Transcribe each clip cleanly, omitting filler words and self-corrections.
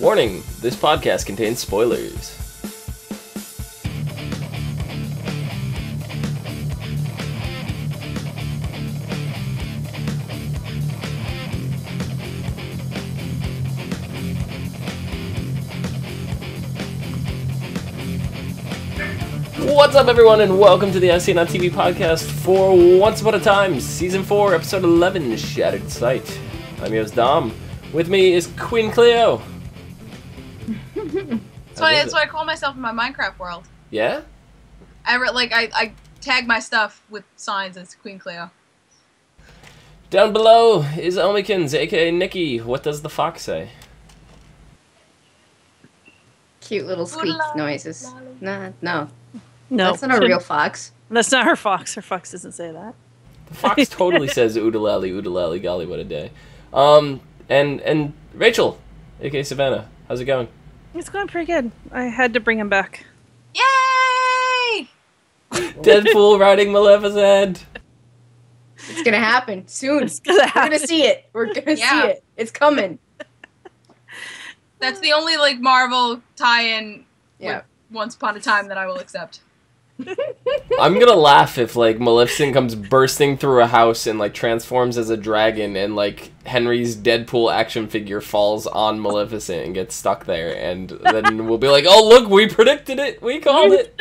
Warning, this podcast contains spoilers. What's up, everyone, and welcome to the ASOTV podcast for Once Upon a Time, Season 4, Episode 11, Shattered Sight. I'm your host, Dom. With me is Queen Clio. It's funny, that's what I call myself in my Minecraft world. Yeah? I tag my stuff with signs as Queen Clio. Down below is Omikins, aka Nikki. What does the fox say? Cute little squeak noises. No. No. That's not a real fox. That's not her fox. Her fox doesn't say that. The fox totally says oodalally, golly, what a day. And Rachel, aka Savannah. How's it going? It's going pretty good. I had to bring him back. Yay! Deadpool riding Maleficent. It's gonna happen soon. It's gonna happen. We're gonna see it. We're gonna see it. It's coming. That's the only Marvel tie-in Yeah. Once Upon a Time that I will accept. I'm gonna laugh if Maleficent comes bursting through a house and transforms as a dragon and Henry's Deadpool action figure falls on Maleficent and gets stuck there, and then we'll be like, oh look, we predicted it, we called it.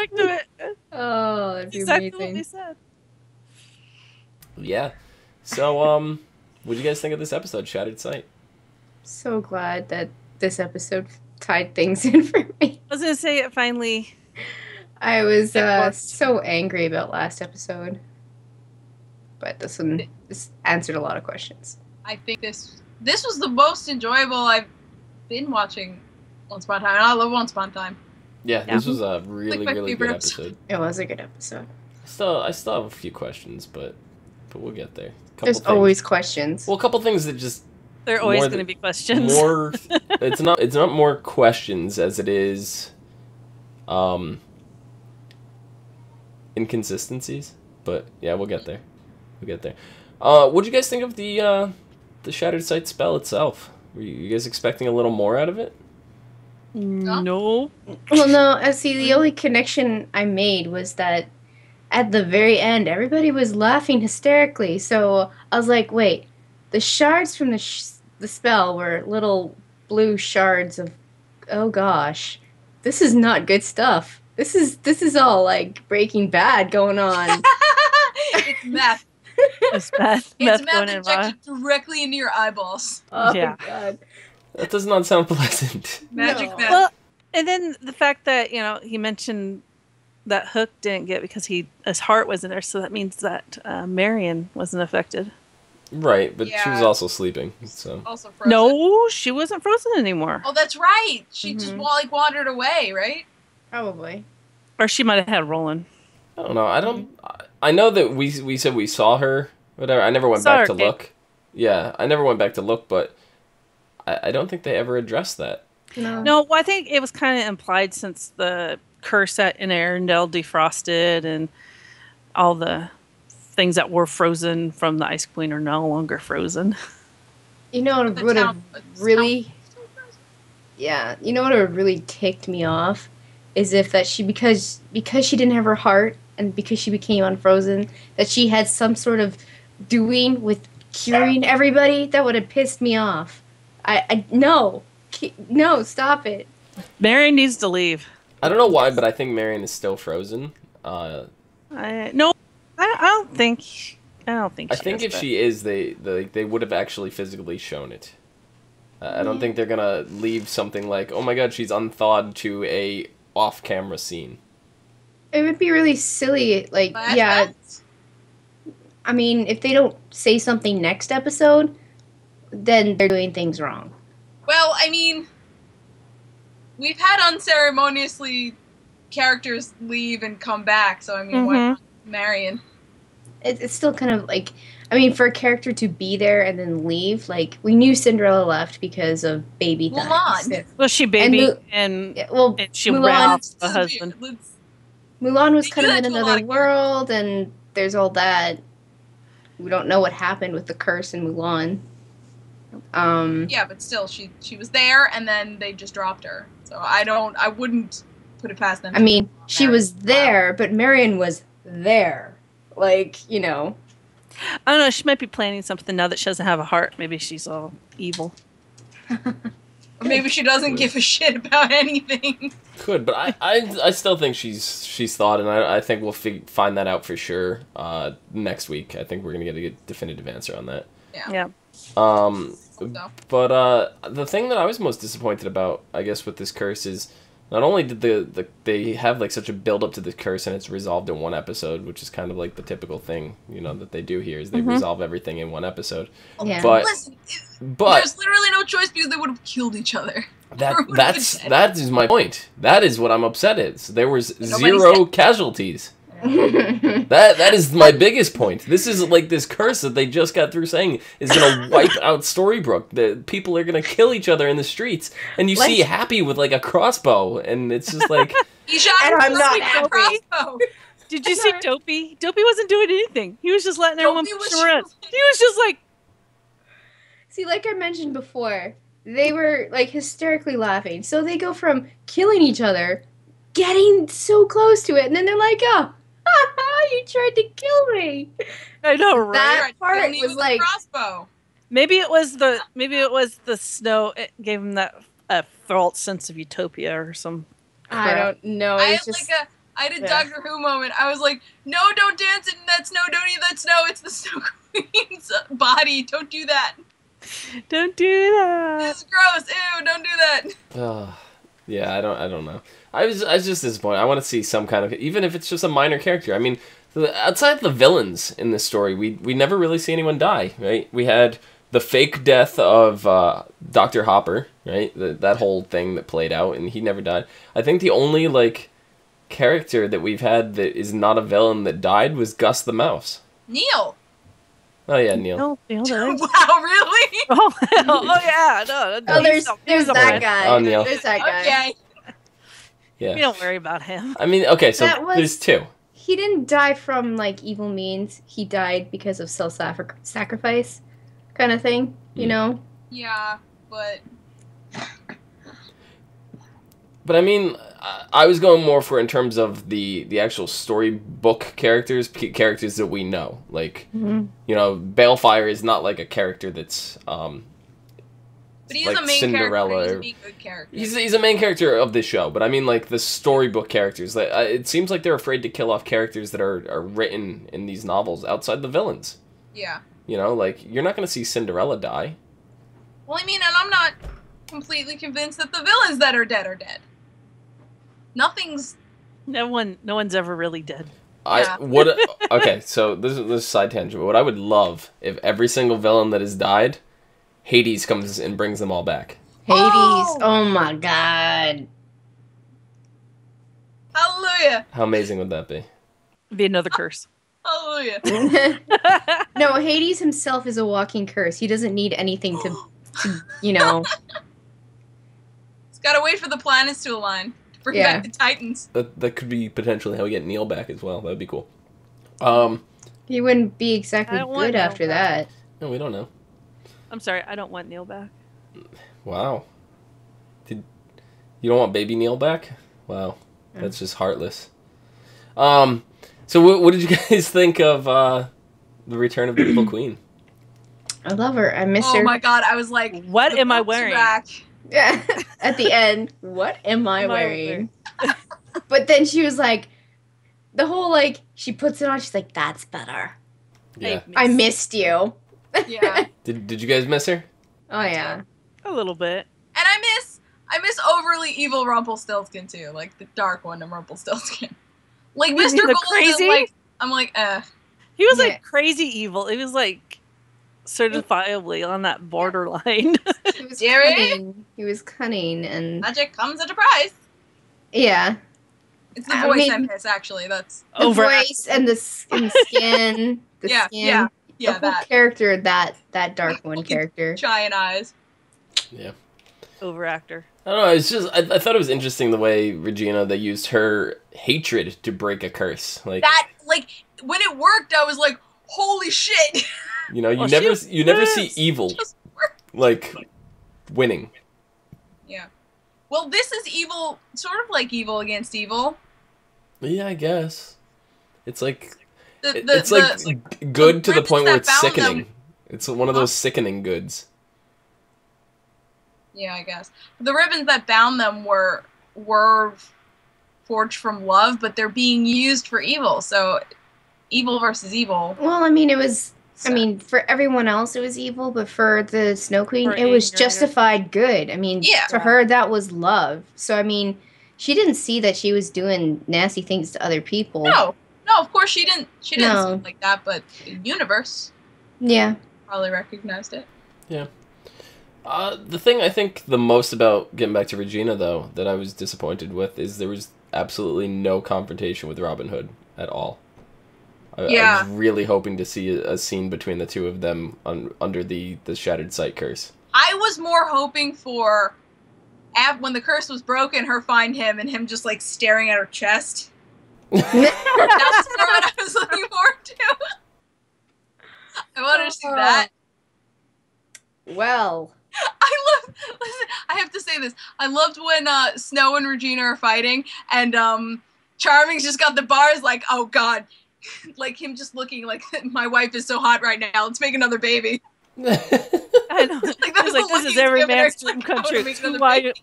Oh, that'd be exactly amazing. what they said. Yeah. So what do you guys think of this episode, Shattered Sight? So glad that this episode tied things in for me. I was gonna say it finally. I was so angry about last episode, but this answered a lot of questions. I think this was the most enjoyable I've been watching Once Upon a Time, and I love Once Upon a Time. Yeah, this was a really, my really favorite good episode. episode. It was a good episode. I still have a few questions, but we'll get there. There's always questions. Well, a couple things that just There are always going to be questions. More, it's not more questions as it is, inconsistencies. But yeah, we'll get there. What do you guys think of the Shattered Sight spell itself? Were you guys expecting a little more out of it? No. Well, no. See, the only connection I made was that at the very end, everybody was laughing hysterically. So I was like, wait, the shards from the spell were little blue shards of, oh gosh, this is not good stuff. This is all Breaking Bad going on. It's meth. It's meth. It's Meth meth going in raw. injected directly into your eyeballs. Oh Yeah. God. That does not sound pleasant. Magic No. meth. Well, and then the fact that he mentioned that Hook didn't get because his heart wasn't there, so that means that Marion wasn't affected. Right, but she was Yeah. also sleeping, so. Also frozen. No, she wasn't frozen anymore. Oh, that's right. She just wandered away, right? Probably. Or she might have had Roland. I don't know. I know that we said we saw her. Whatever. I never went Saw back her, to look. Yeah, I never went back to look, but I don't think they ever addressed that. No, well, I think it was kind of implied since the curse at in Arendelle defrosted and all the things that were frozen from the Ice Queen are no longer frozen. You know what would have really... Yeah, you know what would have really ticked me off is if that because she didn't have her heart and because she became unfrozen, that she had some sort of doing with curing everybody. That would have pissed me off. No, stop it. Marion needs to leave. I don't know why, but I think Marion is still frozen. I don't think she I think is, if but- she is, they would have actually physically shown it. I don't think they're gonna leave something like, oh my god, she's unthawed to a off-camera scene. It would be really silly. Yeah. I mean, if they don't say something next episode, then they're doing things wrong. Well, I mean, we've had unceremoniously characters leave and come back, so I mean, why not Marion? It's still kind of for a character to be there and then leave, we knew Cinderella left because of baby things. Mulan. Well, she baby and she Mulan, ran off the husband. Mulan was kind of in good to a lot another of world, and there's all that. We don't know what happened with the curse in Mulan. Yeah, but still, she was there, and then they just dropped her. So I wouldn't put it past them. I mean, she was there, but Marion was there. Like, you know. I don't know. She might be planning something now that she doesn't have a heart. Maybe she's all evil. Maybe she doesn't give a shit about anything. Could, but I still think she's thought, and I think we'll find that out for sure next week. I think we're gonna get a definitive answer on that. Yeah. But the thing that I was most disappointed about, I guess, with this curse is not only did they have like such a build up to this curse and it's resolved in one episode, which is kind of like the typical thing, you know, that they do here is they resolve everything in one episode. Yeah. But listen, there's literally no choice because they would have killed each other. That is my point. That is what I'm upset is. There was zero casualties. that is my biggest point. This is like this curse that they just got through saying is gonna wipe out Storybrooke. The people are gonna kill each other in the streets, and you see Happy with like a crossbow, and it's just like he shot I'm not happy. Crossbow. Did you see Dopey? Dopey wasn't doing anything. He was just letting everyone push him around. He was just like, see, like I mentioned before, they were like hysterically laughing. So they go from killing each other, getting so close to it, and then they're like, oh. You tried to kill me. I know, right? That part was like crossbow. Maybe it was the snow. It gave him that false sense of utopia or some. Crap. I don't know. I had a Doctor Who moment. I was like, no, don't dance in that snow. Don't eat that snow. It's the Snow Queen's body. Don't do that. Don't do that. It's gross. Ew, don't do that. Yeah, I don't know. I was just disappointed. I want to see some kind of, even if it's just a minor character. I mean, outside the villains in this story, we never really see anyone die, right? We had the fake death of Dr. Hopper, right? That whole thing that played out, and he never died. I think the only like character that we've had that is not a villain that died was Gus the Mouse. Neil. Oh yeah, Neil. Wow, really? Oh yeah, no. Oh, there's that guy. Oh, Neil. There's that guy. Okay. Yeah. We don't worry about him. I mean, okay, so there's two. He didn't die from like evil means. He died because of self-sacrifice, kind of thing. You know. Yeah, but. But I mean, I was going more for in terms of the actual storybook characters that we know. Like, you know, Balefire is not like a character that's but he's like a main Cinderella. character. He's a good character. He's a main character of this show, but I mean like the storybook characters. Like, it seems like they're afraid to kill off characters that are written in these novels outside the villains. Yeah. You know, like you're not going to see Cinderella die. Well, I mean, and I'm not completely convinced that the villains that are dead are dead. Nothing's. No one's ever really dead. Okay, so this is a side tangent. But what I would love if every single villain that has died, Hades comes and brings them all back. Hades, oh my god. Hallelujah. How amazing would that be? Be another curse. Hallelujah. No, Hades himself is a walking curse. He doesn't need anything to you know. He's got to wait for the planets to align. Bring back the Titans. That could be potentially how we get Neil back as well. That would be cool. He wouldn't be exactly good after that. No, we don't know. I'm sorry, I don't want Neil back. Wow. You don't want baby Neil back? Wow. That's just heartless. So what did you guys think of the return of the Evil Queen? I love her. I miss her. Oh my god, I was like, what am I wearing? Yeah. At the end, what am I wearing? But then she was like, the whole like, she puts it on, she's like, that's better. Yeah. I missed you. Yeah. Did you guys miss her? Oh yeah. A little bit. And I miss overly evil Rumpelstiltskin too, like the dark one of Rumpelstiltskin. Like Mr. Golden, crazy? like I'm like, He was like crazy evil. It was like certifiably on that borderline. He was cunning. He was cunning and magic comes at a price. Yeah. It's the voice I miss, actually. That's the voice and the skin. The skin. Yeah. The whole character, that dark one character. Giant eyes. Yeah. Overactor. I don't know, it's just I thought it was interesting the way Regina, they used her hatred to break a curse. Like that, like when it worked, I was like, holy shit. You know, you never see evil. like, winning. Yeah. Well, this is evil, sort of like evil against evil. Yeah, I guess. It's like... It's good to the point where it's sickening. It's one of those sickening goods. Yeah, I guess. The ribbons that bound them were forged from love, but they're being used for evil, so evil versus evil. Well, I mean, it was... I mean, for everyone else, it was evil, but for the Snow Queen, it was justified good. I mean, to her, that was love. So, I mean, she didn't see that she was doing nasty things to other people. No, of course she didn't. She didn't see it like that, but the universe, probably recognized it. Yeah. The thing I think the most about getting back to Regina, though, that I was disappointed with is there was absolutely no confrontation with Robin Hood at all. I was really hoping to see a scene between the two of them under the Shattered Sight curse. I was more hoping for, when the curse was broken, her find him and him just, like, staring at her chest. That's more what I was looking forward to. I wanted to see that. Well... Listen, I have to say this. I loved when Snow and Regina are fighting, and Charming's just got the bars like, oh god. Like him just looking like, my wife is so hot right now, let's make another baby. I know. This is every man's dream come true.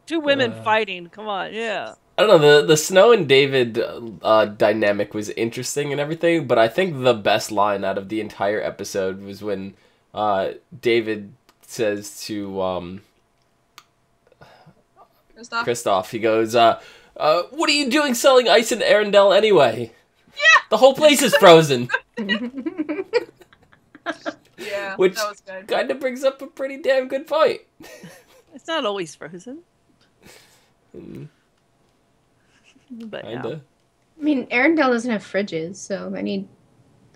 Two women fighting. Come on, yeah. I don't know, the Snow and David dynamic was interesting and everything, but I think the best line out of the entire episode was when David says to Kristoff, he goes, what are you doing selling ice in Arendelle anyway? Yeah! The whole place is frozen. Yeah, which that was good. Kind of brings up a pretty damn good point. It's not always frozen. But kinda. I mean, Arendelle doesn't have fridges, so they need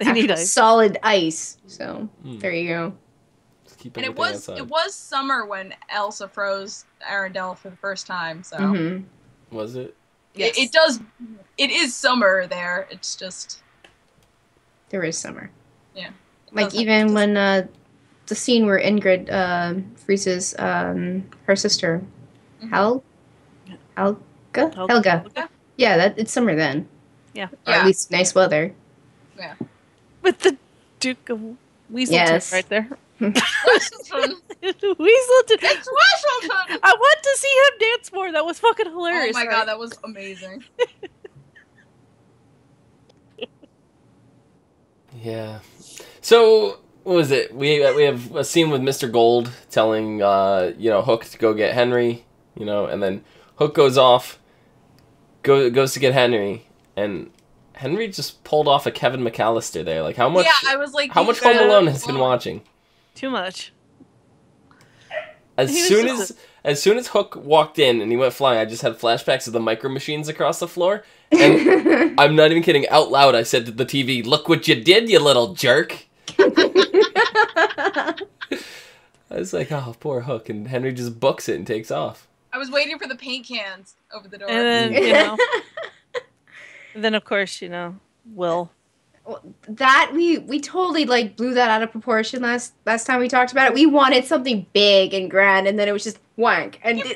ice. Solid ice. So there you go. And it was summer when Elsa froze Arendelle for the first time. So was it? Yes. It is summer there. It's just there is summer. Yeah. Like even when the scene where Ingrid freezes her sister, Helga. Yeah, it's summer then. Yeah. Or at least nice weather. Yeah. With the Duke of Weaselton right there. Weaselton. Weaselton. It's Weaselton. I want to see him dance more. That was fucking hilarious. Oh my god, that was amazing. Yeah. So what was it? We have a scene with Mr. Gold telling Hook to go get Henry, and then Hook goes off, goes to get Henry, and Henry just pulled off a Kevin McAllister there. Like how much? Yeah, I was like, how much Home Alone has been watching? Too much. As soon as Hook walked in and he went flying, I just had flashbacks of the micro machines across the floor. And I'm not even kidding. Out loud, I said to the TV, "Look what you did, you little jerk." I was like, oh, poor Hook. And Henry just books it and takes off. I was waiting for the paint cans over the door. And then, and then of course, Will. That we totally blew that out of proportion last time we talked about it. We wanted something big and grand, and then it was just wank. And Will,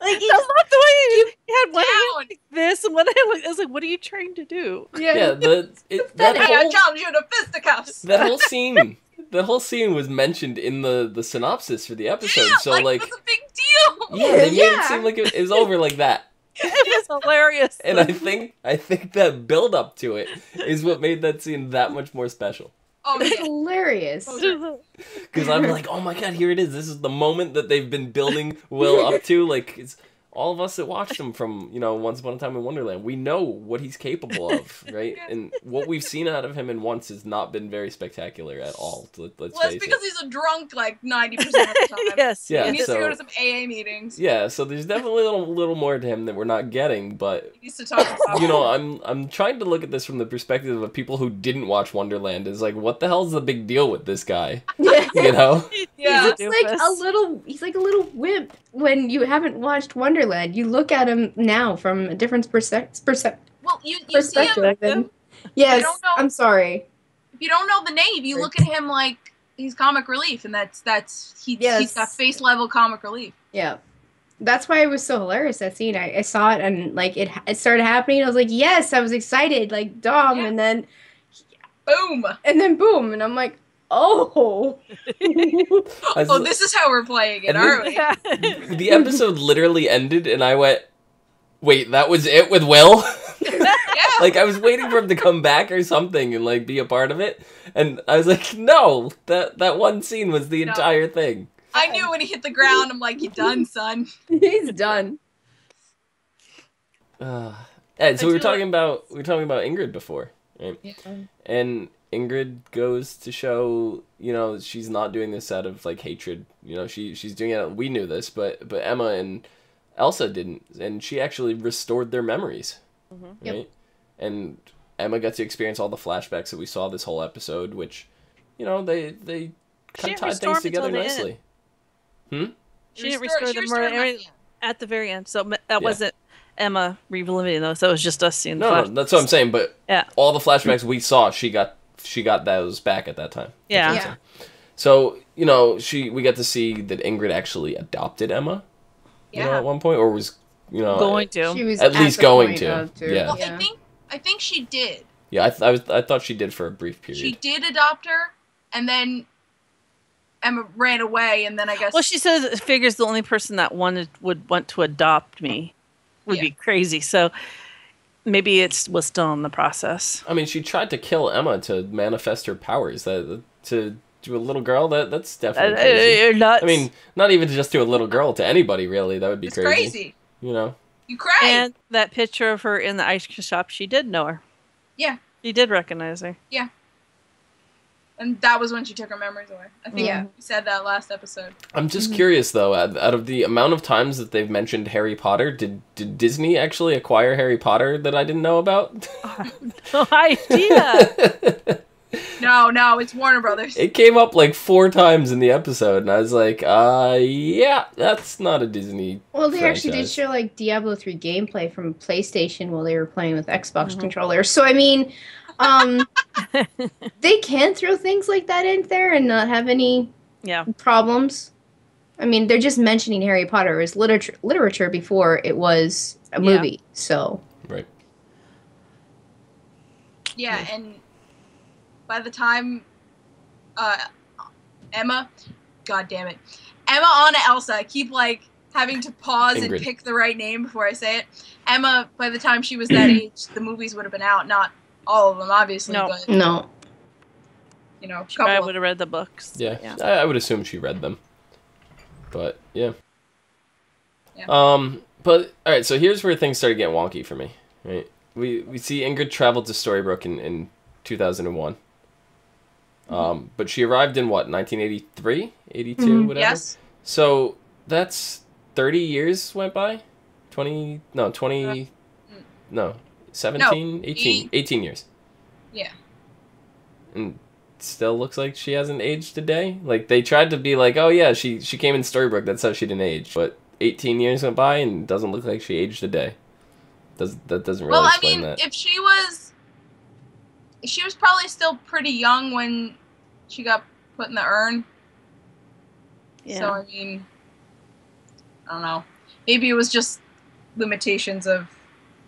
I love the way he had one hand like this and one hand like, I was like, what are you trying to do? Yeah, I challenge you to fisticuffs. That whole scene was mentioned in the synopsis for the episode. Yeah, so it was a big deal. Yeah, they made it seem like it was over like that. It was hilarious. And I think that build up to it is what made that scene that much more special. Oh, it's hilarious. Because I'm like, oh my god, here it is. This is the moment that they've been building Will up to. Like, it's all of us that watched him from, Once Upon a Time in Wonderland. We know what he's capable of, right? And what we've seen out of him in Once has not been very spectacular at all. Let's face it. Well, it's because he's a drunk 90% of the time. Yes. Yeah. He needs to go to some AA meetings. Yeah. So there's definitely a little more to him that we're not getting, but he needs to talk about I'm trying to look at this from the perspective of people who didn't watch Wonderland. Is like, what the hell's the big deal with this guy? Yeah. He's like a little wimp when you haven't watched Wonderland. You look at him now from a different perspective. Well, you see him. Yes, I'm sorry. If you don't know the name, you look at him like he's comic relief, and he's got face level comic relief. Yeah. That's why it was so hilarious, that scene. I saw it, and like it started happening. I was like, yes, I was excited, like Dom, and then boom, boom, and I'm like, oh. Oh, this is how we're playing it, aren't we? The episode literally ended, and I went, wait, that was it with Will? Yeah. Like, I was waiting for him to come back or something and, like, be a part of it. And I was like, no, that one scene was the entire thing. I knew when he hit the ground, I'm like, you done, son. He's done. And so we were talking about Ingrid before, right? Yeah. And Ingrid goes to show, you know, she's not doing this out of, like, hatred. You know, she's doing it, we knew this, but Emma and Elsa didn't. And she actually restored their memories, right? Yep. And Emma got to experience all the flashbacks that we saw this whole episode, which, you know, they kind of tied things together nicely. She didn't restore them at the very end, so that wasn't Emma reliving those. That was just us seeing. No, that's what I'm saying. But all the flashbacks we saw, she got those back at that time. Yeah. So you know, we got to see that Ingrid actually adopted Emma. Yeah. You know, at one point, or was going to. She was at least going to. Yeah. Well, I think she did. Yeah, I thought she did for a brief period. She did adopt her, and then Emma ran away, and then I guess. Well, she says it figures the only person that would want to adopt me would be crazy. So maybe it was still in the process. I mean, she tried to kill Emma to manifest her powers. To a little girl, that's definitely crazy. You're nuts. I mean, not even just to a little girl, to anybody really. That would be crazy. You know. You cried. And that picture of her in the ice cream shop, she did know her. Yeah. She did recognize her. Yeah. And that was when she took her memories away. I think we said that last episode. I'm just curious, though, out of the amount of times that they've mentioned Harry Potter, did Disney actually acquire Harry Potter that I didn't know about? No idea. No, it's Warner Brothers. It came up like 4 times in the episode, and I was like, yeah, that's not a Disney Well, they franchise. actually did show, like, Diablo 3 gameplay from PlayStation while they were playing with Xbox controllers. So, I mean, they can throw things like that in there and not have any problems. I mean, they're just mentioning Harry Potter as literature before it was a movie, so... Right. Yeah, and by the time Emma, God damn it, Emma, Anna, Elsa, I keep like having to pause Ingrid. and pick the right name before I say it. Emma, by the time she was that age, the movies would have been out. Not all of them, obviously, but you know, She probably would have read the books. Yeah. I would assume she read them. But yeah. But all right, so here's where things started getting wonky for me. Right, we see Ingrid traveled to Storybrooke in 2001. But she arrived in what, 1983, 82, whatever. Yes. So that's 30 years went by. 17, 18 years. Yeah. And still looks like she hasn't aged a day. Like, they tried to be like, oh yeah, she came in Storybrooke, that's how she didn't age. But 18 years went by and it doesn't look like she aged a day. That doesn't really explain that. If she was probably still pretty young when she got put in the urn. Yeah. So, I mean, I don't know. Maybe it was just limitations of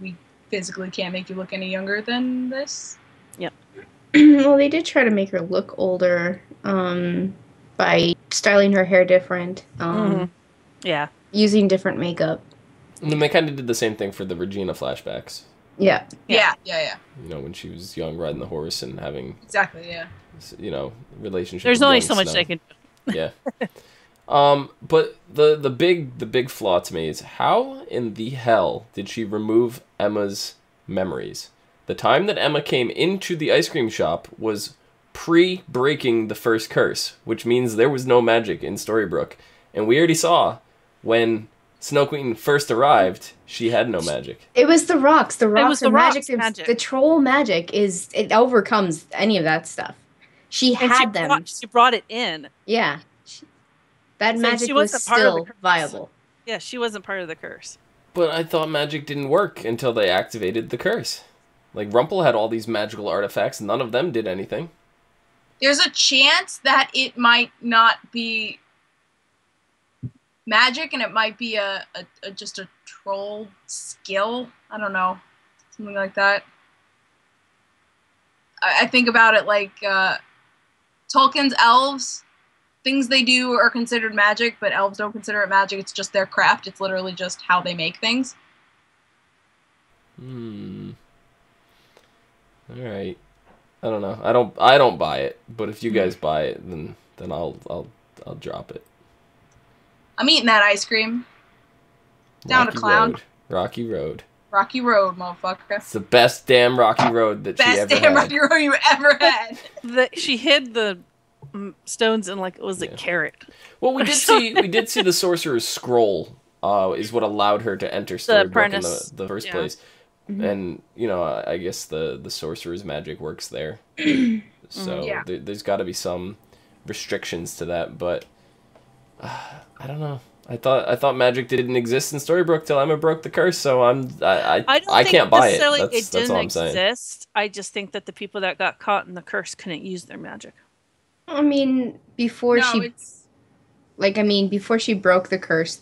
we physically can't make you look any younger than this. Yep. Well, they did try to make her look older by styling her hair different. Yeah. Using different makeup. And then they kind of did the same thing for the Regina flashbacks. Yeah. You know, when she was young, riding the horse and having... Exactly, yeah. You know, relationship. There's only so much they can do. Yeah. But the big flaw to me is how in the hell did she remove Emma's memories? The time that Emma came into the ice cream shop was pre-breaking the first curse, which means there was no magic in Storybrooke. And we already saw when Snow Queen first arrived, she had no magic. It was the rocks. The rocks the are rocks magic. The troll magic it overcomes any of that stuff. She had them. She brought it in. Yeah. That magic was still viable. Yeah, she wasn't part of the curse. But I thought magic didn't work until they activated the curse. Like, Rumple had all these magical artifacts, none of them did anything. There's a chance that it might not be magic, and it might be a just a troll skill. I don't know, something like that. I think about it like Tolkien's elves. Things they do are considered magic, but elves don't consider it magic. It's just their craft. It's literally just how they make things. All right. I don't know. I don't buy it, but if you guys buy it, then I'll drop it. I'm eating that ice cream. Down to clown. Rocky Road. Rocky Road, motherfucker. It's the best damn Rocky Road that she ever had. Best damn Rocky Road you ever had. She hid the stones in like it was a carrot. Well, we did see the Sorcerer's Scroll. Is what allowed her to enter Storybook in the first place. Mm-hmm. And, you know, I guess the Sorcerer's magic works there. So there's got to be some restrictions to that, but I don't know. I thought magic didn't exist in Storybrooke till Emma broke the curse, so I can't buy it. That's all I'm saying. Exist. I just think that the people that got caught in the curse couldn't use their magic. I mean, before she broke the curse,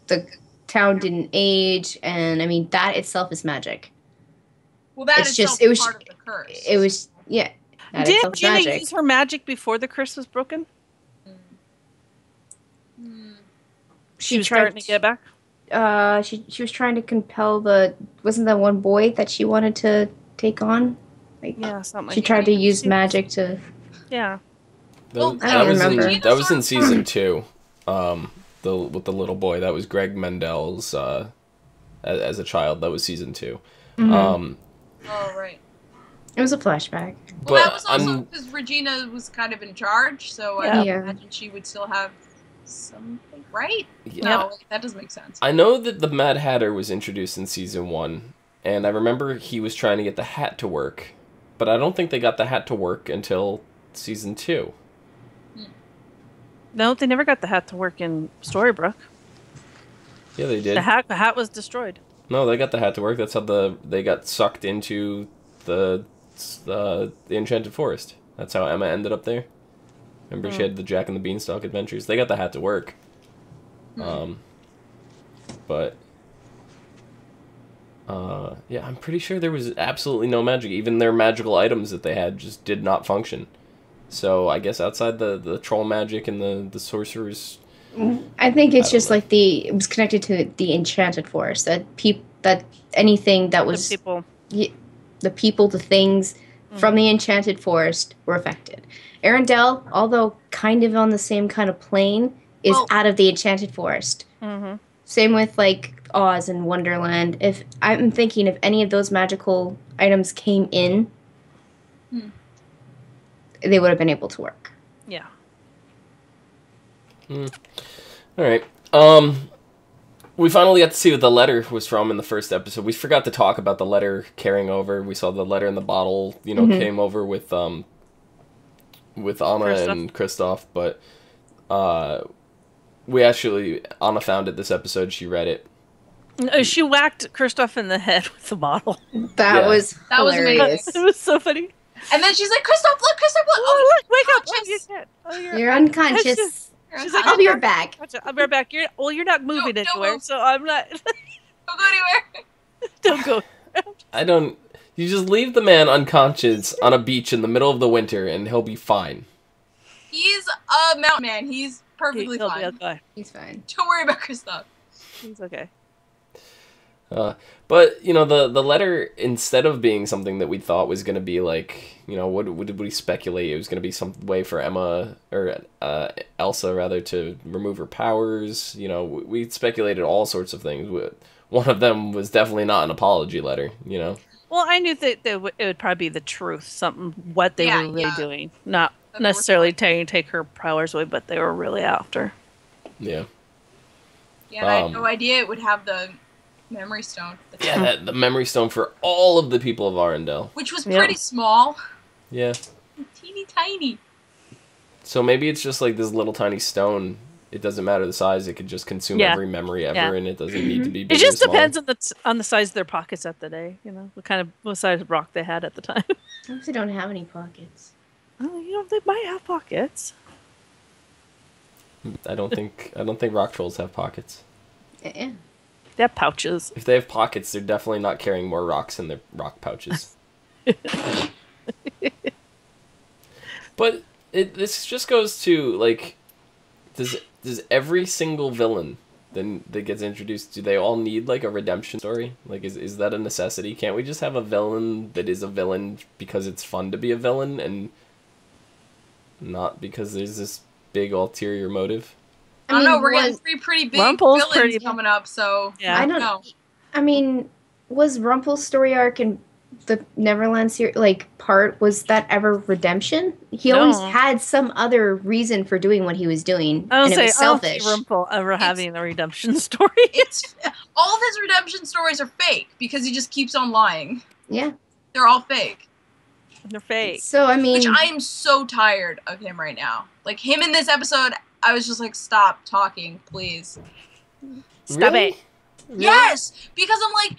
the town didn't age, and I mean that itself is magic. Well, that is just part of the curse. It was Did Gina use her magic before the curse was broken? She was starting to get back. She was trying to compel wasn't that one boy that she wanted to take on? Like, yeah, something. She tried to use magic to. Yeah. That was in season 2. With the little boy. That was Greg Mendel's as a child. That was season 2. Mm-hmm. Oh right. It was a flashback. Well, that was also because Regina was kind of in charge, so I imagine she would still have something, right? Yeah. No, that doesn't make sense. I know that the Mad Hatter was introduced in season 1, and I remember he was trying to get the hat to work, but I don't think they got the hat to work until season 2. No, they never got the hat to work in Storybrooke. Yeah, they did. The hat was destroyed. No, they got the hat to work. That's how they got sucked into the Enchanted Forest. That's how Emma ended up there. Remember, she had the Jack and the Beanstalk adventures. They got the hat to work. But yeah, I'm pretty sure there was absolutely no magic. Even their magical items that they had just did not function. So I guess outside the troll magic and the sorcerers, I think it's just like it was connected to the Enchanted Forest. That anything that was the people, the things from the Enchanted Forest were affected. Arendelle, although kind of on the same kind of plane, is out of the Enchanted Forest. Mm-hmm. Same with like Oz and Wonderland. If I'm thinking if any of those magical items came in, they would have been able to work. Yeah. All right. We finally got to see what the letter was from in the first episode. We forgot to talk about the letter carrying over. We saw the letter in the bottle, came over with Anna and Kristoff, but Anna found it this episode. She read it. She whacked Kristoff in the head with the bottle. That was hilarious. It was so funny. And then she's like, Kristoff, look! Oh, look, wake up! You're unconscious. She's like, I'll be right back. I'll be right back. You're not moving anywhere, so I'm not. Don't go anywhere. Don't go. You just leave the man unconscious on a beach in the middle of the winter, and he'll be fine. He's a mountain man. He's perfectly fine. He'll be okay. He's fine. Don't worry about Kristoff. He's okay. But the letter, instead of being something that we thought was going to be like, what did we speculate? It was going to be some way for Emma or Elsa rather to remove her powers. We speculated all sorts of things. One of them was definitely not an apology letter. Well, I knew that it would probably be the truth, what they were really doing, not necessarily trying to take her powers away, but they were really after. Yeah. Yeah, and I had no idea it would have the Memory Stone. The Memory Stone for all of the people of Arendelle. Which was pretty small. Yeah. Teeny tiny. So maybe it's just like this little tiny stone. It doesn't matter the size. It could just consume every memory ever, and it doesn't need to be big. It just depends on the size of their pockets at the day. What size of rock they had at the time. I honestly don't have any pockets. They might have pockets. I don't think rock trolls have pockets. Yeah. They have pouches. If they have pockets, they're definitely not carrying more rocks in their rock pouches. But this just goes to, like, does every single villain then that gets introduced, do they all need, like, a redemption story? Like, is that a necessity? Can't we just have a villain that is a villain because it's fun to be a villain and not because there's this big ulterior motive? I don't know, we're getting 3 pretty big villains coming up, so yeah. I don't know. I mean, was Rumple's story arc in the Neverland series, like, was that ever redemption? He always had some other reason for doing what he was doing, and it was selfish. I don't see Rumple ever having a redemption story. It's all of his redemption stories are fake because he just keeps on lying. Yeah. They're all fake. They're fake. So, I mean... Which I am so tired of him right now. Like, him in this episode, I was just like, stop talking, please. Stop it. Really? Yes! Because I'm like,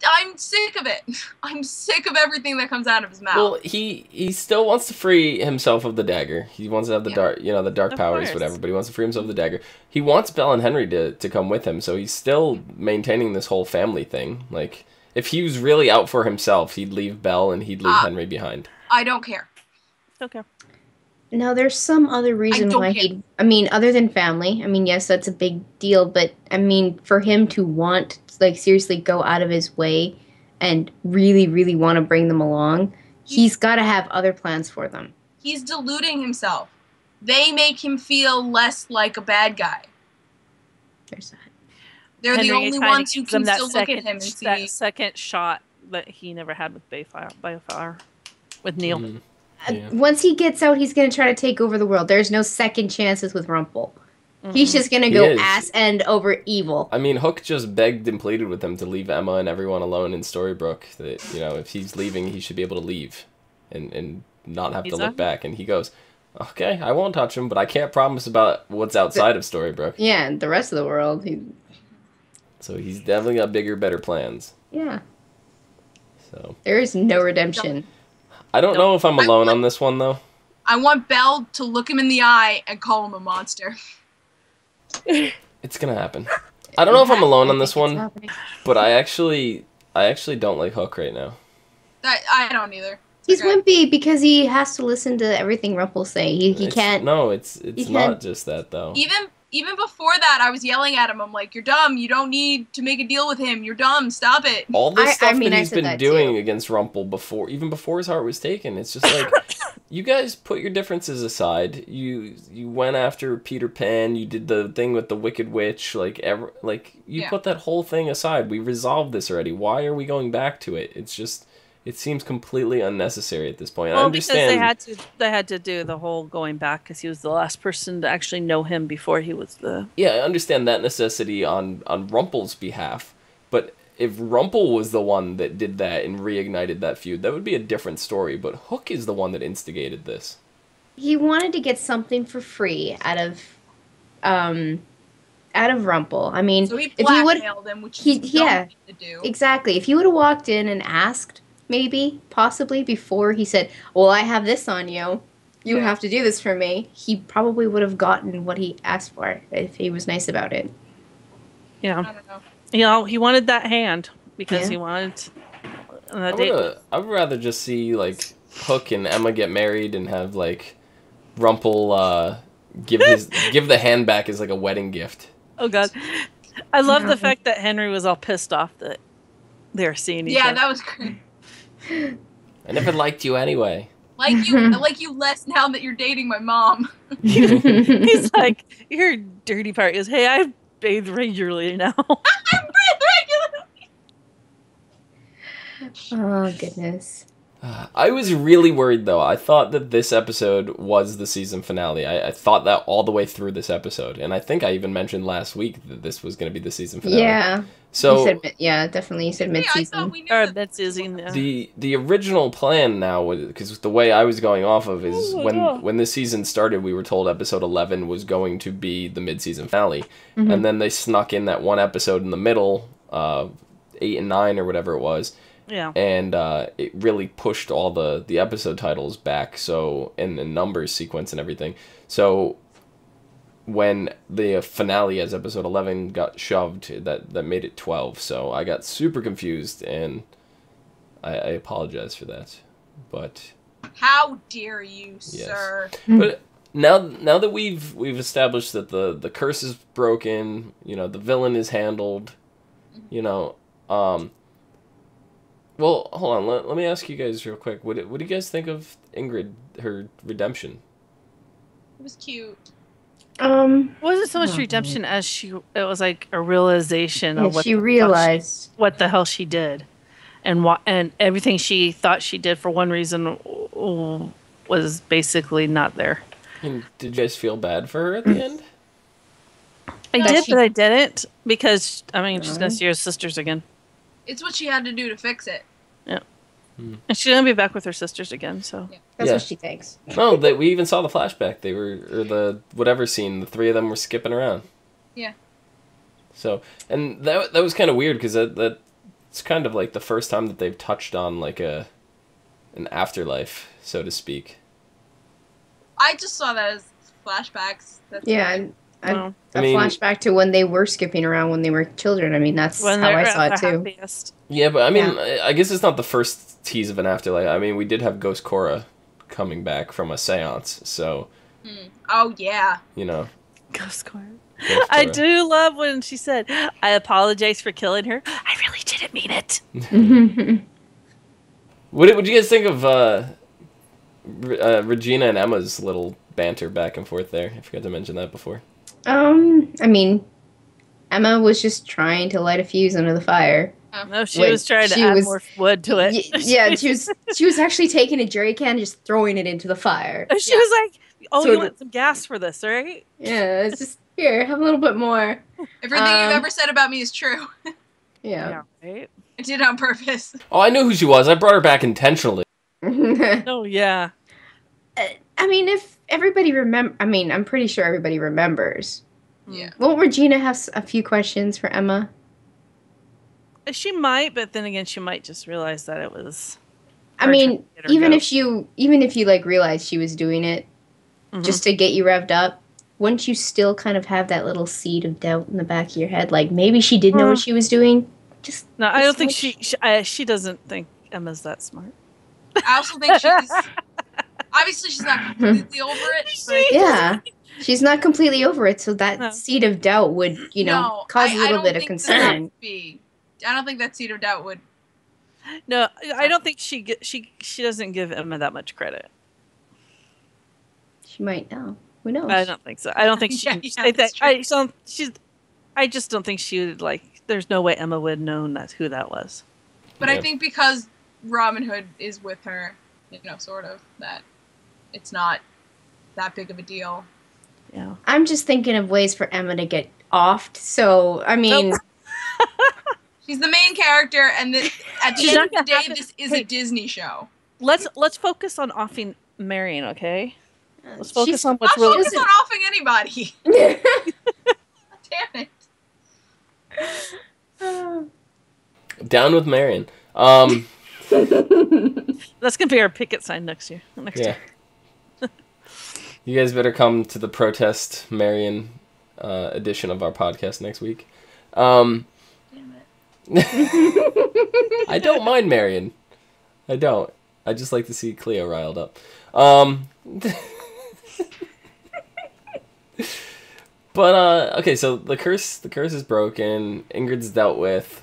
I'm sick of it. I'm sick of everything that comes out of his mouth. Well, he still wants to free himself of the dagger. He wants to have the dark powers, whatever, but he wants to free himself of the dagger. He wants Belle and Henry to come with him, so he's still maintaining this whole family thing. Like, if he was really out for himself, he'd leave Belle and he'd leave Henry behind. I don't care. Okay. No, there's some other reason why other than family. I mean, yes, that's a big deal, but I mean, for him to want, like, seriously go out of his way and really, really want to bring them along, he's got to have other plans for them. He's deluding himself. They make him feel less like a bad guy. There's that. They're Henry the only ones who can still look at him and see that second shot that he never had with Bayfire with Neil. Mm-hmm. Yeah. Once he gets out, he's going to try to take over the world. There's no second chances with Rumple. Mm-hmm. He's just going to go ass end over evil. I mean, Hook just begged and pleaded with him to leave Emma and everyone alone in Storybrooke. That, if he's leaving, he should be able to leave and not have to look back. And he goes, okay, I won't touch him, but I can't promise about what's outside of Storybrooke. Yeah, and the rest of the world. So he's definitely got bigger, better plans. Yeah. So there is no redemption. I don't know if I'm alone on this one, though. I want Belle to look him in the eye and call him a monster. It's gonna happen. I don't know if I'm alone on this one, but I actually don't like Hook right now. I don't either. He's wimpy because he has to listen to everything Rumple say. He can't. No, it's not just that, though. Even before that, I was yelling at him. I'm like, "You're dumb. You don't need to make a deal with him. You're dumb. Stop it." All this stuff that he's been doing against Rumple even before his heart was taken, it's just like, you guys put your differences aside. You went after Peter Pan. You did the thing with the Wicked Witch. You put that whole thing aside. We resolved this already. Why are we going back to it? It's just. It seems completely unnecessary at this point. Well, I understand because they had to do the whole going back because he was the last person to actually know him before he was the. Yeah, I understand that necessity on Rumple's behalf, but if Rumple was the one that did that and reignited that feud, that would be a different story. But Hook is the one that instigated this. He wanted to get something for free out of Rumple. I mean, so he blackmailed him, which he to do. Exactly. If he would have walked in and asked. Maybe, possibly, before he said, well, I have this on you. You have to do this for me. He probably would have gotten what he asked for if he was nice about it. Yeah. I don't know. He wanted that hand because he wanted a date. I would rather just see, like, Hook and Emma get married and have, like, Rumple give the hand back as, like, a wedding gift. Oh, God. I love the fact that Henry was all pissed off that they were seeing each other. Yeah, that was great. I never liked you anyway. I like you less now that you're dating my mom. He's like, your dirty part is, hey, I bathe regularly now. I bathe Oh, regularly. goodness. I was really worried, though. I thought that this episode was the season finale. I thought that all the way through this episode. And I think I even mentioned last week that this was going to be the season finale. Yeah. So, definitely. You said mid-season. Or mid-season, yeah. The original plan now, because the way I was going off of is when this season started, we were told episode 11 was going to be the mid-season finale. And then they snuck in that one episode in the middle, 8 and 9 or whatever it was. Yeah. And it really pushed all the episode titles back, so, and the numbers sequence and everything. So when the finale as episode 11 got shoved, that made it 12. So I got super confused, and I apologize for that. But How dare you, yes. sir? But now that we've established that the curse is broken, you know, the villain is handled, you know, well, hold on. Let me ask you guys real quick. What do you guys think of Ingrid, her redemption? It was cute. It wasn't so much redemption as it was like a realization of what she realized what the hell she did, and everything she thought she did for one reason was basically not there. And did you guys feel bad for her at the end? I did, but I didn't, because I mean she's gonna see her sisters again. It's what she had to do to fix it. Yeah. And she's gonna be back with her sisters again, so that's what she thinks. No, we even saw the flashback. They were, or the whatever scene. The three of them were skipping around. Yeah. So, and that was kind of weird, because it's kind of like the first time that they've touched on like an afterlife, so to speak. I just saw that as flashbacks. That's a flashback to when they were skipping around when they were children. I mean, that's how I saw it too. Happiest. Yeah, but I mean, I guess it's not the first tease of an afterlife. I mean, we did have Ghost Korra coming back from a seance, so. Oh yeah. You know. Ghost Korra. I do love when she said, "I apologize for killing her. I really didn't mean it." What did you guys think of Regina and Emma's little banter back and forth there? I forgot to mention that before. I mean, Emma was just trying to light a fuse under the fire. No, she was trying to add more wood to it. Yeah, she was actually taking a jerry can and just throwing it into the fire. She was like, "Oh, you want some gas for this, right?" Yeah, it's just, here, have a little bit more. Everything you've ever said about me is true. Yeah. Right? I did it on purpose. Oh, I knew who she was. I brought her back intentionally. Oh, yeah. I mean, if everybody I'm pretty sure everybody remembers. Yeah. Won't Regina have a few questions for Emma? She might, but then again, she might just realize that it was. I mean, even if you like realized she was doing it just to get you revved up, wouldn't you still kind of have that little seed of doubt in the back of your head, like maybe she did know what she was doing? No, I don't think she doesn't think Emma's that smart. I also think obviously she's not completely over it. Yeah. She's not completely over it, so that seed of doubt would, cause a little bit of concern. I don't think that seed of doubt would. No, I don't think she doesn't give Emma that much credit. She might know. Who knows? I don't think so. I don't think she. I just don't think she would There's no way Emma would have known who that was. But I think because Robin Hood is with her, sort of, that it's not that big of a deal. Yeah. I'm just thinking of ways for Emma to get offed. So, I mean... She's the main character, and at the end of the day, this is a Disney show. Let's focus on offing Marion, okay? Let's focus on what's really... She's not offing anybody. Damn it. Down with Marion. That's gonna be our picket sign next year. Year. You guys better come to the protest Marion edition of our podcast next week. Damn it. I don't mind Marion. I don't. I just like to see Clio riled up. But okay, so the curse is broken. Ingrid's dealt with.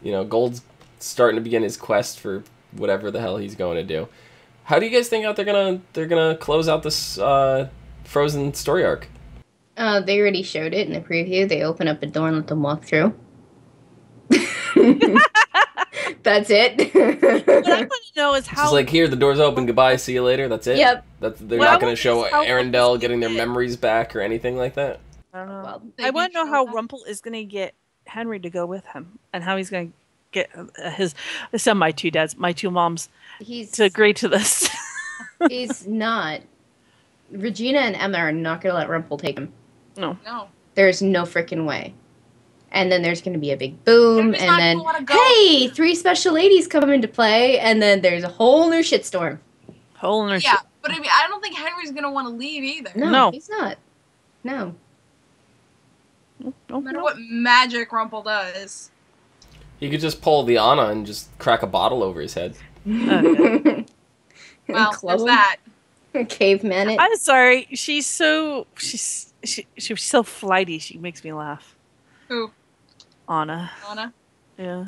Gold's starting to begin his quest for whatever the hell he's going to do. How do you guys think they're gonna close out this Frozen story arc? They already showed it in the preview. They open up a door and let them walk through. That's it. What I want to know is how. It's like, here, the door's open. Goodbye. See you later. That's it. Yep. They're not going to show Arendelle getting their memories back or anything like that. I don't know. Well, I want to know how Rumple is going to get Henry to go with him, and how he's going to get my two dads, my two moms, to agree to this. He's not. Regina and Emma are not going to let Rumple take him. No. There's no freaking way. And then there's going to be a big boom, Henry's and not then, gonna wanna go. hey, 3 special ladies come into play, and then there's a whole new shitstorm. Whole new Yeah, but I mean, I don't think Henry's gonna want to leave either. No, he's not. No. No matter what magic Rumple does. He could just pull the Anna and just crack a bottle over his head. Okay. Well, Club there's him. that. Caveman it. I'm sorry. She's so flighty. She makes me laugh. Who? Anna. Anna? Yeah.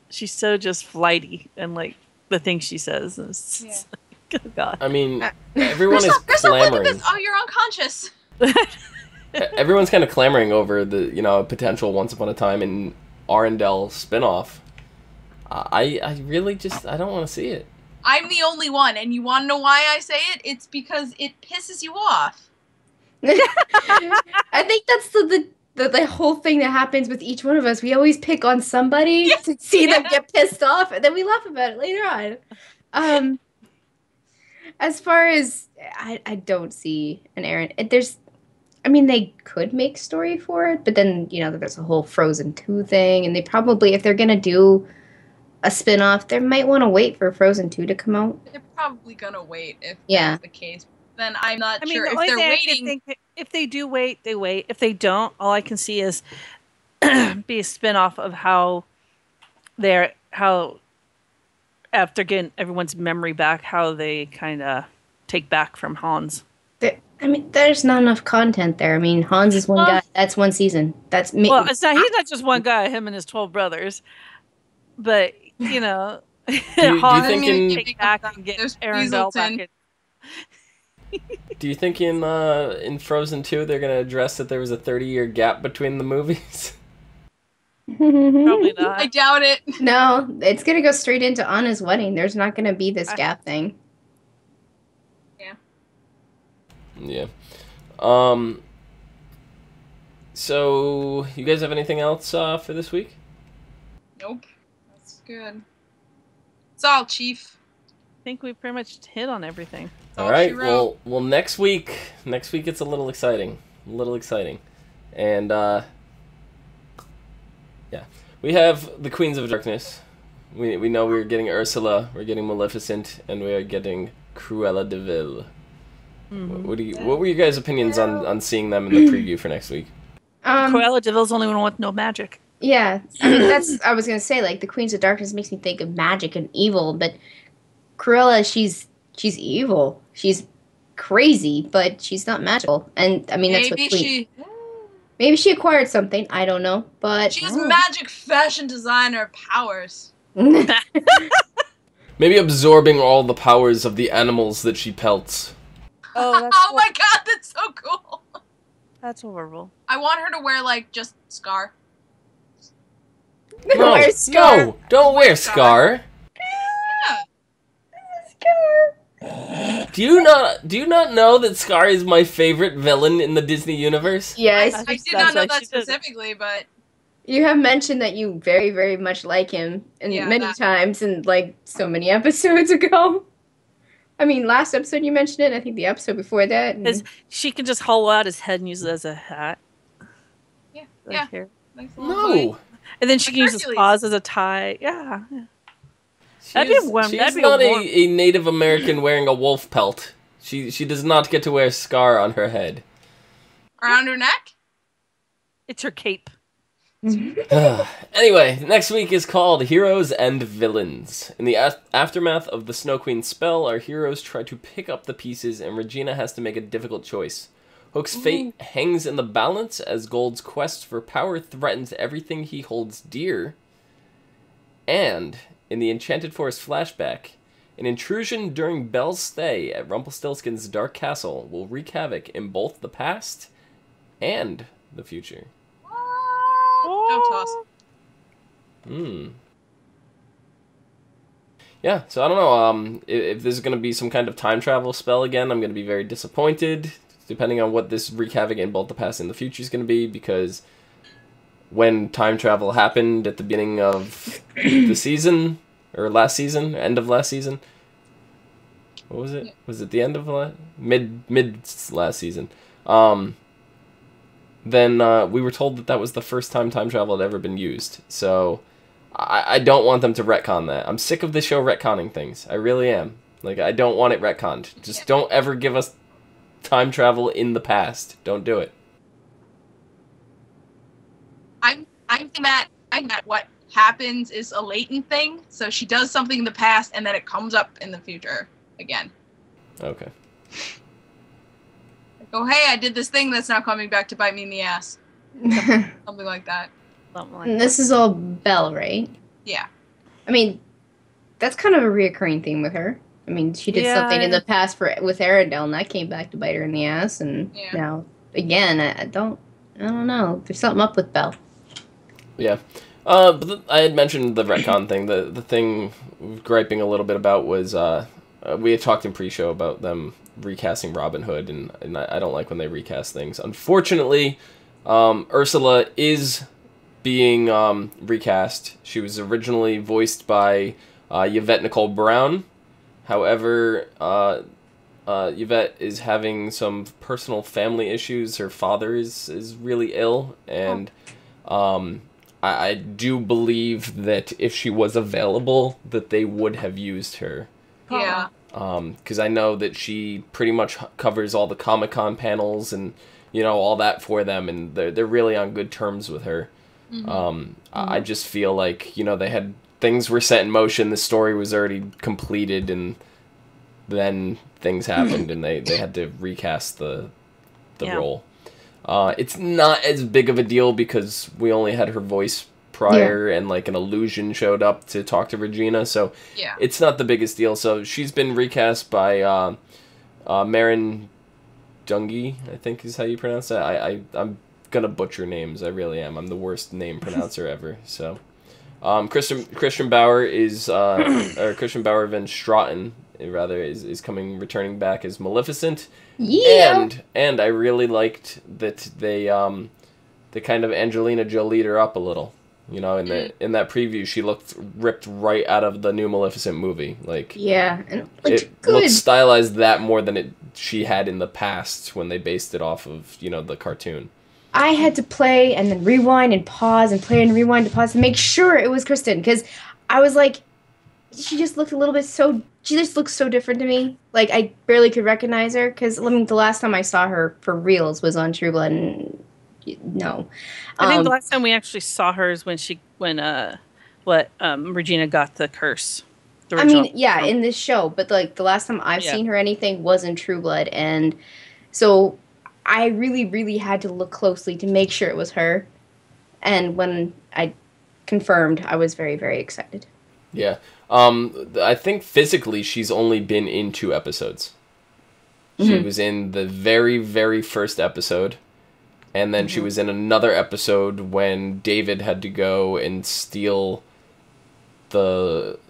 She's so just flighty and like the things she says. It's just like, oh God. I mean, everyone is There's something clamoring. this. Oh, you're unconscious. Everyone's kind of clamoring over the, potential Once Upon a Time in Arendelle spinoff. I really just, I don't want to see it. I'm the only one, and you want to know why I say it? It's because it pisses you off. I think that's the whole thing that happens with each one of us. We always pick on somebody to see them get pissed off, and then we laugh about it later on. As far as I don't see an Aaron. They could make story for it, but then there's a whole Frozen 2 thing, and they probably, if they're gonna do a spin-off, they might want to wait for Frozen 2 to come out. They're probably gonna wait if Yeah. that's the case. Then I'm not I mean, sure the if only they're thing I waiting. can think, if they do wait, they wait. If they don't, all I can see is be a spin-off of how after getting everyone's memory back, how they kind of take back from Hans. There's not enough content there. I mean, Hans is one guy. That's one season. That's me. Well, he's not just one guy. Him and his 12 brothers. But Do you Hans think can in- take back and get There's Arendelle back Weaselton. in. Do you think in Frozen 2 they're going to address that there was a 30-year gap between the movies? Probably not. I doubt it. No, it's gonna go straight into Anna's wedding. There's not gonna be this gap thing. Yeah. So, you guys have anything else for this week? Nope. That's good. It's all, Chief. I think we pretty much hit on everything. It's All all right. she wrote. Well, next week it's a little exciting. And yeah. We have the Queens of Darkness. We know we're getting Ursula, we're getting Maleficent, and we are getting Cruella de Vil. Mm-hmm. What were your guys' opinions on seeing them in the preview for next week? Cruella de Vil's the only one with no magic. Yeah, I mean I was gonna say, like, the Queens of Darkness makes me think of magic and evil, but Cruella, she's evil. She's crazy, but she's not magical. And I mean that's what's sweet. Maybe she acquired something. I don't know, but She has magic fashion designer powers. Maybe absorbing all the powers of the animals that she pelts. Oh, Oh my god, that's so cool. that's horrible. I want her to wear, like, just Scar. No, Wear Scar. no, don't wear Scar. Yeah. Do you not know that Scar is my favorite villain in the Disney universe? Yes, I did That's not know right, that she did. specifically, but you have mentioned that you very, very much like him, and Yeah, many that- times, and like so many episodes ago. I mean, last episode you mentioned it. I think the episode before that. and- Because she can just hollow out his head and use it as a hat. yeah, Like yeah. here. Nice little hoodie. No. And then she can use his Hercules. paws as a tie. Yeah. That'd be warm. She's That'd be not warm. a Native American wearing a wolf pelt. She does not get to wear Scar on her head. Around her neck? It's her cape. Anyway, next week is called Heroes and Villains. In the aftermath of the Snow Queen's spell, our heroes try to pick up the pieces, and Regina has to make a difficult choice. Hook's fate hangs in the balance as Gold's quest for power threatens everything he holds dear. And, in the Enchanted Forest flashback, an intrusion during Belle's stay at Rumpelstiltskin's dark castle will wreak havoc in both the past and the future. Don't toss. Yeah, so I don't know, if this is going to be some kind of time travel spell again, I'm going to be very disappointed, depending on what this wreak havoc in both the past and the future is going to be, because when time travel happened at the beginning of the season, or last season, end of last season, what was it? Was it the end of mid last season? then we were told that that was the first time time travel had ever been used. So I don't want them to retcon that. I'm sick of the show retconning things. I really am. Like, I don't want it retconned. Just don't ever give us time travel in the past. Don't do it. I'm that what happens is a latent thing. So she does something in the past, and then it comes up in the future again. Okay. Like, oh, hey, I did this thing that's now coming back to bite me in the ass. Something like that. And this is all Belle, right? Yeah. I mean, that's kind of a reoccurring theme with her. I mean, she did something in the past with Arendelle, and that came back to bite her in the ass. And now, again, I don't know. There's something up with Belle. Yeah. But I had mentioned the retcon thing. The thing griping a little bit about was we had talked in pre-show about them recasting Robin Hood, and I don't like when they recast things. Unfortunately, Ursula is being recast. She was originally voiced by Yvette Nicole Brown. However, Yvette is having some personal family issues. Her father is really ill, and I do believe that if she was available, that they would have used her. Yeah. Because I know that she pretty much covers all the Comic-Con panels and, you know, all that for them, and they're really on good terms with her. I just feel like, you know, they had things were set in motion, the story was already completed, and then things happened, and they had to recast the role. It's not as big of a deal because we only had her voice prior, and like an illusion showed up to talk to Regina, so it's not the biggest deal. So she's been recast by Maren Dungy, I think is how you pronounce that. I'm gonna butcher names. I really am. I'm the worst name pronouncer ever. So Christian Bauer is or Christian Bauer Van Straten rather is returning back as Maleficent. Yeah. And I really liked that they kind of Angelina Jolied her up a little. You know, in that preview, she looked ripped right out of the new Maleficent movie. Like, yeah, and like, it looked stylized that more than she had in the past when they based it off of, you know, the cartoon. I had to play and then rewind and pause and play and rewind and pause to make sure it was Kristen, because I was like, she just looked a little bit she just looks so different to me. Like, I barely could recognize her, because I mean, the last time I saw her for reals was on True Blood, and no. I think the last time we actually saw her is when Regina got the curse. I mean, yeah, in this show, but like the last time I've seen her anything was in True Blood, and so I really, really had to look closely to make sure it was her. And when I confirmed, I was very, very excited. Yeah. I think physically she's only been in 2 episodes. She was in the very, very first episode, and then she was in another episode when David had to go and steal or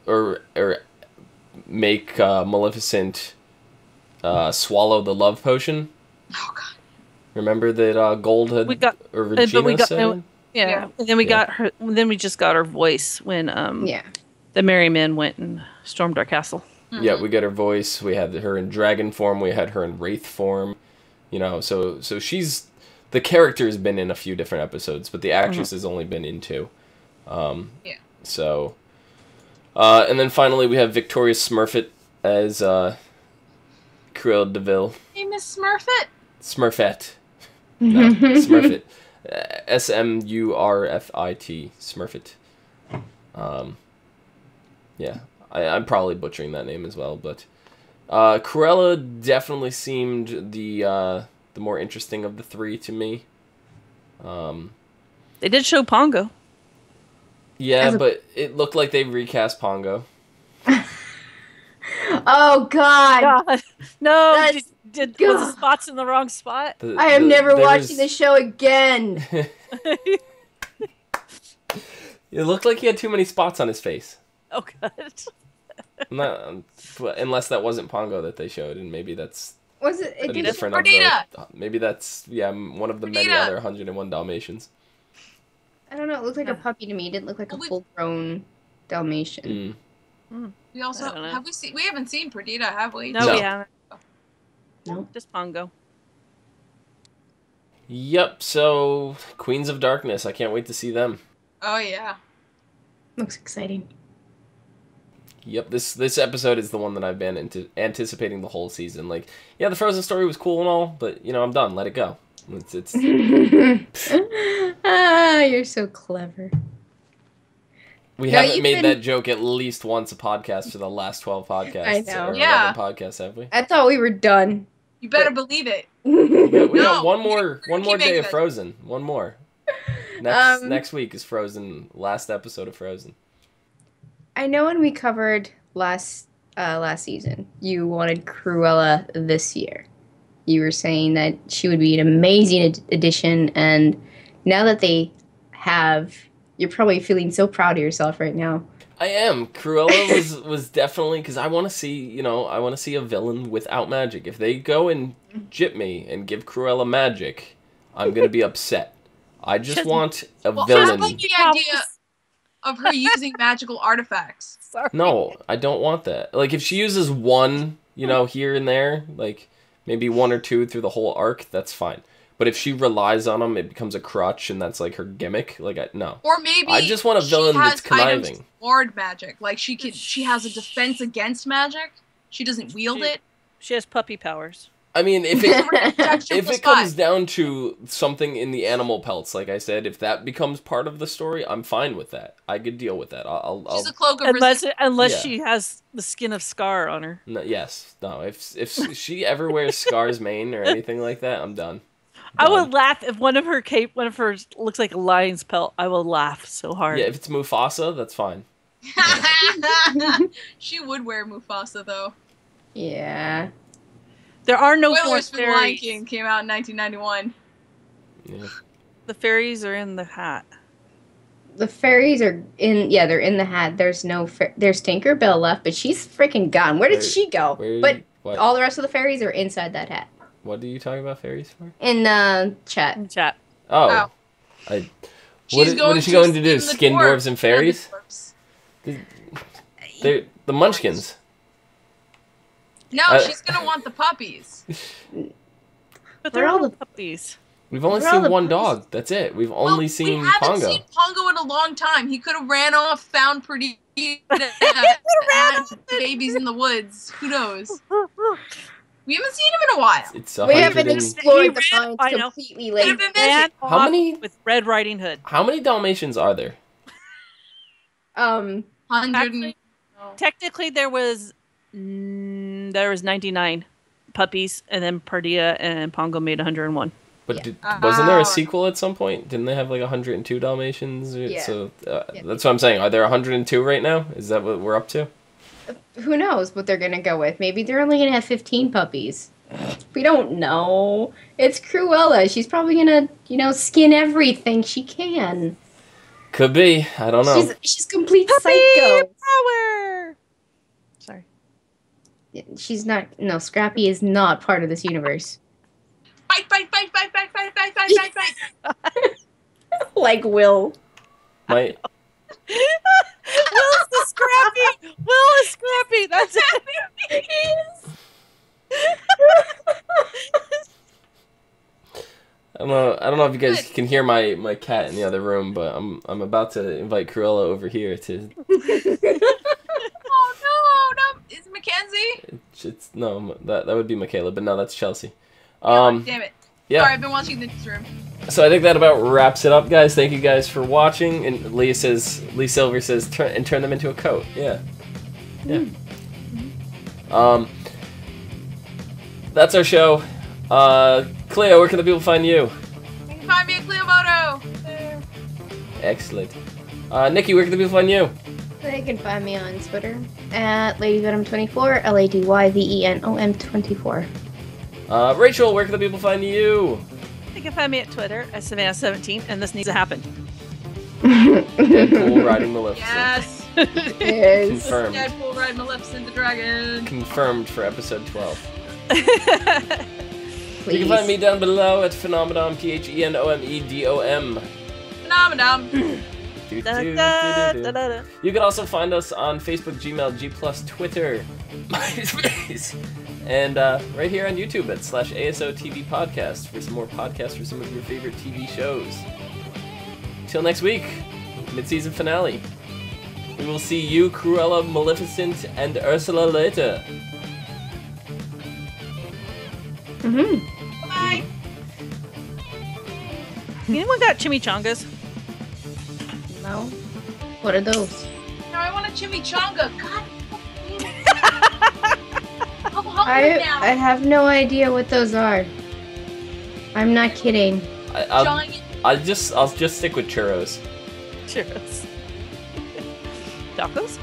make Maleficent swallow the love potion. Oh God! Remember that Gold had or Regina said? Yeah, and then we got her. Then we just got her voice when the Merry Men went and stormed our castle. Yeah, we got her voice. We had her in dragon form. We had her in wraith form. You know, so she's the character has been in a few different episodes, but the actress has only been in 2. So, and then finally we have Victoria Smurfett as Cruella de Vil. Hey, Miss Smurfett. Smurfett. No, Smurfett. Smurfit. Smurfett. Yeah, I'm probably butchering that name as well, but Cruella definitely seemed the more interesting of the 3 to me. They did show Pongo. Yeah, but it looked like they recast Pongo. Oh God! No, was the spots in the wrong spot? I am never watching the show again. It looked like he had too many spots on his face. Oh God! Unless that wasn't Pongo that they showed, and maybe that's it different. Maybe that's one of the many other 101 Dalmatians. I don't know. It looked like a puppy to me. It didn't look like a full-grown Dalmatian. We also we haven't seen Perdita, have we? No, we haven't. No, just Pongo. Yep, so Queens of Darkness. I can't wait to see them. Oh yeah. Looks exciting. Yep, this episode is the one that I've been anticipating the whole season. Like, yeah, the Frozen story was cool and all, but, you know, I'm done. Let it go. It's Ah, you're so clever. We haven't made that joke at least once a podcast for the last 12 podcasts. I know. Or Yeah. 11 podcasts, have we? I thought we were done. You better believe it. We got No, one more keep day making of it. Frozen. One more. Next week is Frozen. Last episode of Frozen. I know when we covered last season, you wanted Cruella this year. You were saying that she would be an amazing addition, and now that they have, you're probably feeling so proud of yourself right now. I am. Cruella was definitely, because I want to see, a villain without magic. If they go and jip me and give Cruella magic, I'm going to be upset. I just want a villain. I like the idea of her using magical artifacts. Sorry. No, I don't want that. Like, if she uses one, here and there, like, maybe one or two through the whole arc, that's fine. But if she relies on them, it becomes a crutch, and that's, like, her gimmick. Like, no. Or maybe I just want a villain that's conniving. Ward magic. Like, she has a defense against magic. She doesn't wield it. She has puppy powers. I mean, if Protection it plus comes 5. down to something in the animal pelts, like I said, if that becomes part of the story, I'm fine with that. I could deal with that. She's a cloak of Unless Yeah. she has the skin of Scar on her. No, yes. No, if she ever wears Scar's mane or anything like that, I'm done. I would laugh if one of her looks like a lion's pelt. I will laugh so hard. Yeah, if it's Mufasa, that's fine. She would wear Mufasa though. Yeah. There are no Spoilers for The Lion fairies. King came out in 1991. Yeah. The fairies are in the hat. The fairies are in. Yeah, they're in the hat. There's there's Tinkerbell left, but she's freaking gone. Where did she go? But what? all the rest of the fairies are inside that hat. What are you talking about fairies for? In chat. In chat. Oh. Oh. What is she going to do? Skin dwarves and fairies? The They're the Munchkins. no, she's gonna want the puppies. But Where they're are all all the puppies. We've only Where are seen the one puppies? dog. That's it. We've only seen We haven't Pongo. seen Pongo in a long time. He could have ran off, found pretty had babies in the woods. Who knows? We haven't seen him in a while. It's We haven't 100 and... explored the ran- pines I know. completely lately. Ran How off many- with Red Riding Hood. How many Dalmatians are there? 100 and... Technically, there was 99 puppies, and then Pardilla and Pongo made 101. But Yeah. wasn't there a sequel at some point? Didn't they have like 102 Dalmatians? Yeah. So Yeah. that's what I'm saying. Are there 102 right now? Is that what we're up to? Who knows what they're gonna go with? Maybe they're only gonna have 15 puppies. We don't know. It's Cruella. She's probably gonna, skin everything she can. Could be. I don't know. She's complete psycho. Power! Sorry. She's not. No, Scrappy is not part of this universe. Fight, fight, fight, fight, fight, fight, fight, fight, fight, fight. Like Will. My Will's the Scrappy! Will is Scrappy! That's it! I don't know if you guys can hear my cat in the other room, but I'm about to invite Cruella over here to. Oh no! Is it Mackenzie? It's no, that would be Michaela, but no, that's Chelsea. Damn it. Yeah. Sorry, I've been watching the newsroom. So I think that about wraps it up, guys. Thank you guys for watching. And Lee Silver says, turn them into a coat. Yeah. Yeah. That's our show. Clio, where can the people find you? You can find me at Cleomoto. There. Excellent. Nikki, where can the people find you? They can find me on Twitter at LadyVenom24, LadyVenom24. Rachel, where can the people find you? You can find me at Twitter at Savannah17, and this needs to happen. Deadpool riding Maleficent. Yes. Yes. Confirmed. Deadpool ride Maleficent the Dragon. Confirmed for episode 12. Please. You can find me down below at Phenomenon, PHENOMEDOM. Phenomenon. Da-da-da-da-da. You can also find us on Facebook, Gmail, G+, Twitter, MySpace, And right here on YouTube at /ASOTV podcast for some more podcasts for some of your favorite TV shows. Till next week, mid-season finale. We will see you, Cruella, Maleficent, and Ursula later. Bye. Anyone got chimichangas? No. What are those? Now I want a chimichanga. God. I'm hungry now. I have no idea what those are. I'm not kidding. I'll just stick with churros. Churros. Tacos?